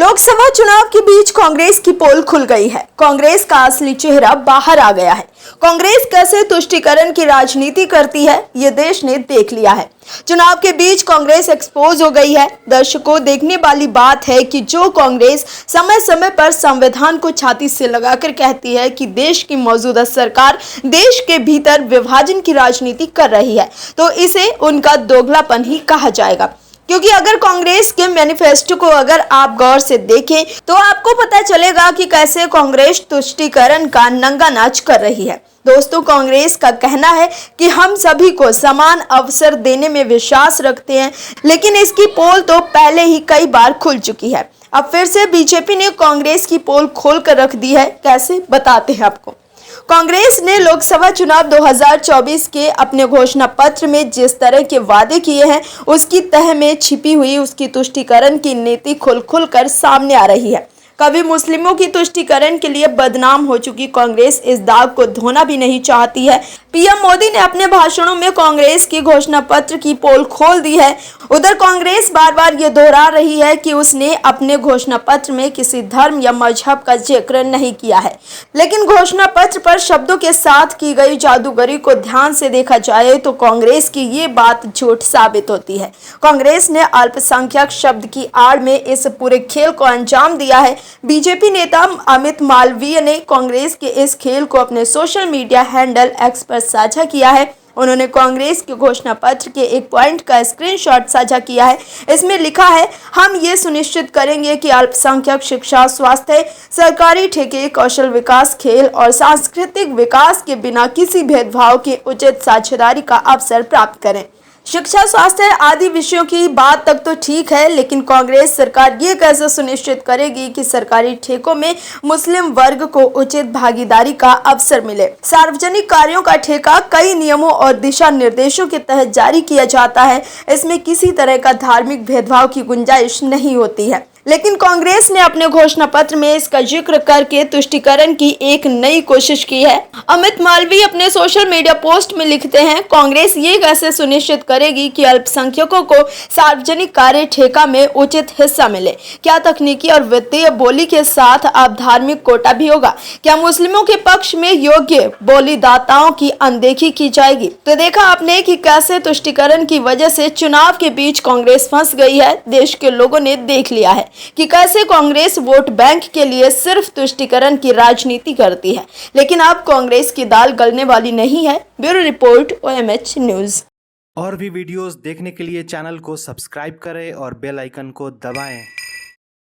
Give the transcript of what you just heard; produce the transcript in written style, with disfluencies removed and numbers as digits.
लोकसभा चुनाव के बीच कांग्रेस की पोल खुल गई है। कांग्रेस का असली चेहरा बाहर आ गया है। कांग्रेस कैसे तुष्टीकरण की राजनीति करती है, ये देश ने देख लिया है। चुनाव के बीच कांग्रेस एक्सपोज हो गई है। दर्शकों, देखने वाली बात है कि जो कांग्रेस समय समय पर संविधान को छाती से लगाकर कहती है कि देश की मौजूदा सरकार देश के भीतर विभाजन की राजनीति कर रही है, तो इसे उनका दोगलापन ही कहा जाएगा। क्योंकि अगर कांग्रेस के मैनिफेस्टो को अगर आप गौर से देखें तो आपको पता चलेगा कि कैसे कांग्रेस तुष्टीकरण का नंगा नाच कर रही है। दोस्तों, कांग्रेस का कहना है कि हम सभी को समान अवसर देने में विश्वास रखते हैं, लेकिन इसकी पोल तो पहले ही कई बार खुल चुकी है। अब फिर से बीजेपी ने कांग्रेस की पोल खोल कर रख दी है। कैसे, बताते हैं आपको। कांग्रेस ने लोकसभा चुनाव 2024 के अपने घोषणा पत्र में जिस तरह के वादे किए हैं, उसकी तह में छिपी हुई उसकी तुष्टीकरण की नीति खुल कर सामने आ रही है। कभी मुस्लिमों की तुष्टीकरण के लिए बदनाम हो चुकी कांग्रेस इस दाग को धोना भी नहीं चाहती है। पीएम मोदी ने अपने भाषणों में कांग्रेस की घोषणा पत्र की पोल खोल दी है। उधर कांग्रेस बार बार ये दोहरा रही है कि उसने अपने घोषणा पत्र में किसी धर्म या मजहब का जिक्र नहीं किया है, लेकिन घोषणा पत्र पर शब्दों के साथ की गई जादूगरी को ध्यान से देखा जाए तो कांग्रेस की ये बात झूठ साबित होती है। कांग्रेस ने अल्पसंख्यक शब्द की आड़ में इस पूरे खेल को अंजाम दिया है। बीजेपी नेता अमित मालवीय ने कांग्रेस के इस खेल को अपने सोशल मीडिया हैंडल एक्स पर साझा किया है। उन्होंने कांग्रेस के घोषणा पत्र के एक पॉइंट का स्क्रीनशॉट साझा किया है। इसमें लिखा है, हम ये सुनिश्चित करेंगे कि अल्पसंख्यक शिक्षा, स्वास्थ्य, सरकारी ठेके, कौशल विकास, खेल और सांस्कृतिक विकास के बिना किसी भेदभाव के उचित साझेदारी का अवसर प्राप्त करें। शिक्षा, स्वास्थ्य आदि विषयों की बात तक तो ठीक है, लेकिन कांग्रेस सरकार ये कैसे सुनिश्चित करेगी कि सरकारी ठेकों में मुस्लिम वर्ग को उचित भागीदारी का अवसर मिले। सार्वजनिक कार्यों का ठेका कई नियमों और दिशा निर्देशों के तहत जारी किया जाता है। इसमें किसी तरह का धार्मिक भेदभाव की गुंजाइश नहीं होती है, लेकिन कांग्रेस ने अपने घोषणा पत्र में इसका जिक्र करके तुष्टीकरण की एक नई कोशिश की है। अमित मालवीय अपने सोशल मीडिया पोस्ट में लिखते हैं, कांग्रेस ये कैसे सुनिश्चित करेगी कि अल्पसंख्यकों को सार्वजनिक कार्य ठेका में उचित हिस्सा मिले। क्या तकनीकी और वित्तीय बोली के साथ अब धार्मिक कोटा भी होगा? क्या मुस्लिमों के पक्ष में योग्य बोलीदाताओं की अनदेखी की जाएगी? तो देखा आपने कि कैसे तुष्टीकरण की वजह से चुनाव के बीच कांग्रेस फंस गई है। देश के लोगों ने देख लिया है कि कैसे कांग्रेस वोट बैंक के लिए सिर्फ तुष्टीकरण की राजनीति करती है, लेकिन अब कांग्रेस की दाल गलने वाली नहीं है। Bureau report, OMH news. और भी वीडियोस देखने के लिए चैनल को सब्सक्राइब करें और बेल आइकन को दबाएं।